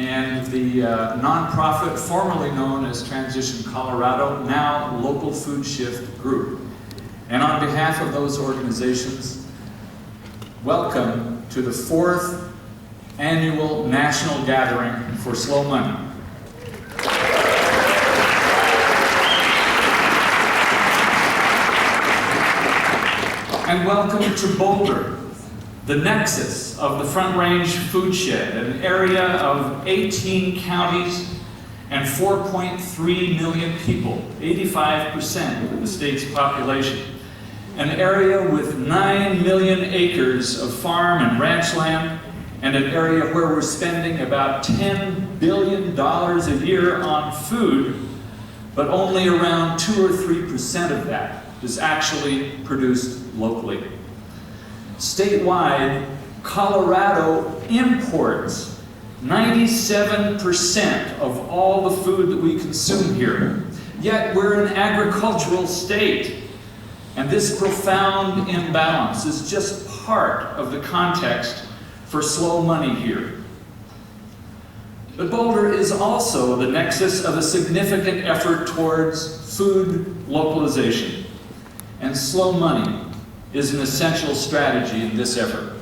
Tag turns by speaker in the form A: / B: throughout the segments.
A: and the nonprofit formerly known as Transition Colorado, now Local Food Shift Group. And on behalf of those organizations, welcome to the 4th annual National Gathering for Slow Money. And welcome to Boulder, the nexus of the Front Range Food Shed, an area of 18 counties and 4.3 million people, 85% of the state's population. An area with 9 million acres of farm and ranch land, and an area where we're spending about $10 billion a year on food, but only around 2 or 3% of that is actually produced locally. Statewide, Colorado imports 97% of all the food that we consume here. Yet we're an agricultural state. And this profound imbalance is just part of the context for slow money here. But Boulder is also the nexus of a significant effort towards food localization. And slow money is an essential strategy in this effort.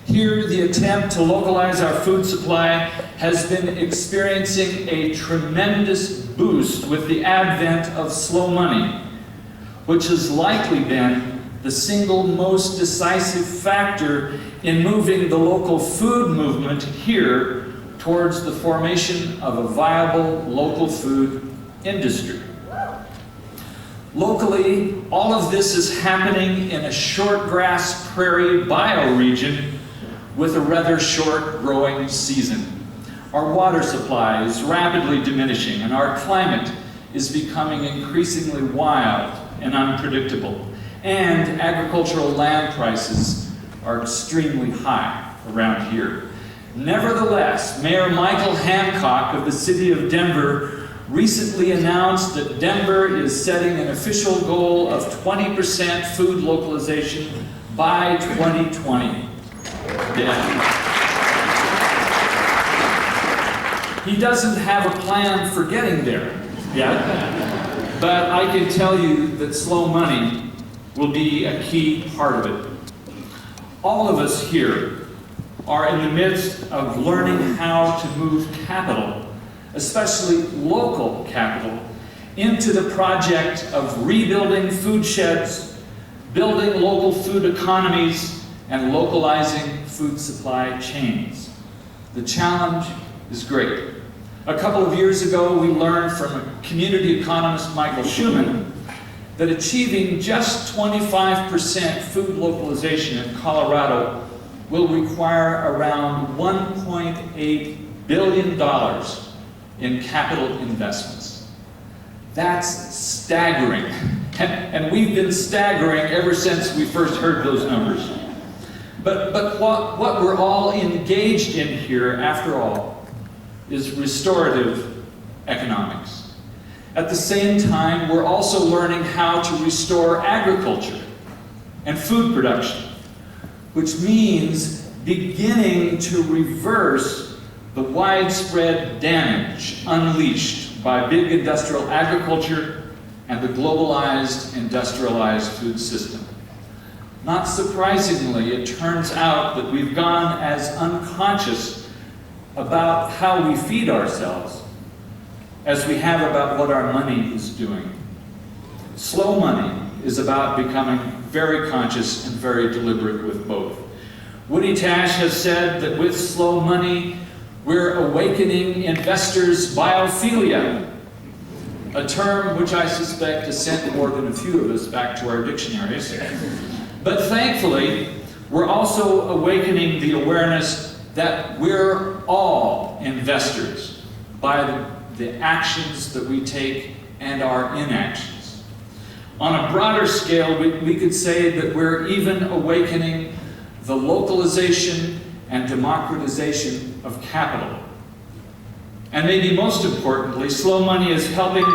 A: Here, the attempt to localize our food supply has been experiencing a tremendous boost with the advent of slow money, which has likely been the single most decisive factor in moving the local food movement here towards the formation of a viable local food industry. Locally, all of this is happening in a short-grass prairie bioregion with a rather short growing season. Our water supply is rapidly diminishing, and our climate is becoming increasingly wild and unpredictable. And agricultural land prices are extremely high around here. Nevertheless, Mayor Michael Hancock of the city of Denver recently announced that Denver is setting an official goal of 20% food localization by 2020. He doesn't have a plan for getting there yet, but I can tell you that slow money will be a key part of it. All of us here are in the midst of learning how to move capital, especially local capital, into the project of rebuilding food sheds, building local food economies, and localizing food supply chains. The challenge is great. A couple of years ago, we learned from community economist Michael Schumann that achieving just 25% food localization in Colorado will require around $1.8 billion in capital investments. That's staggering. And we've been staggering ever since we first heard those numbers. But what we're all engaged in here, after all, is restorative economics. At the same time, we're also learning how to restore agriculture and food production, which means beginning to reverse the widespread damage unleashed by big industrial agriculture and the globalized industrialized food system. Not surprisingly, it turns out that we've gone as unconscious about how we feed ourselves as we have about what our money is doing. Slow money is about becoming very conscious and very deliberate with both. Woody Tash has said that with slow money, we're awakening investors' biophilia, a term which I suspect has sent more than a few of us back to our dictionaries. But thankfully, we're also awakening the awareness that we're all investors by the actions that we take and our inactions. On a broader scale, we could say that we're even awakening the localization and democratization of capital. And maybe most importantly, slow money is helping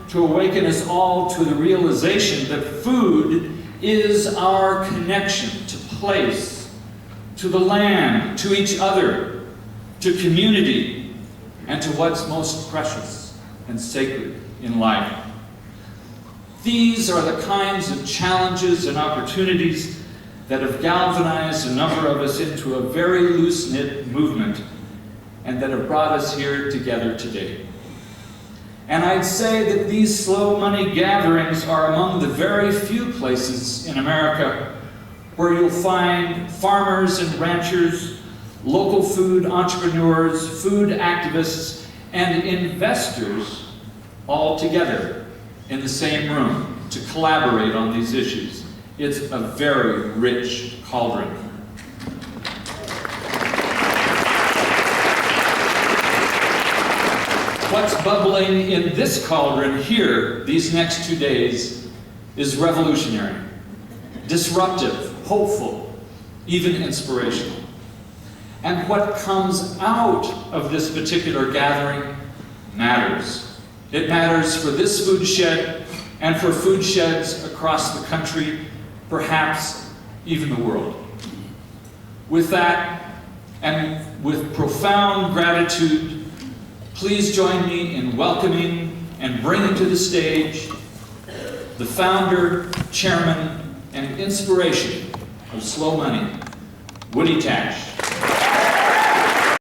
A: to awaken us all to the realization that food is our connection to place, to the land, to each other. to community, and to what's most precious and sacred in life. These are the kinds of challenges and opportunities that have galvanized a number of us into a very loose-knit movement and that have brought us here together today. And I'd say that these slow money gatherings are among the very few places in America where you'll find farmers and ranchers, local food entrepreneurs, food activists, and investors all together in the same room to collaborate on these issues. It's a very rich cauldron. What's bubbling in this cauldron here these next 2 days is revolutionary, disruptive, hopeful, even inspirational. And what comes out of this particular gathering matters. It matters for this food shed and for food sheds across the country, perhaps even the world. With that, and with profound gratitude, please join me in welcoming and bringing to the stage the founder, chairman, and inspiration of Slow Money, Woody Tash.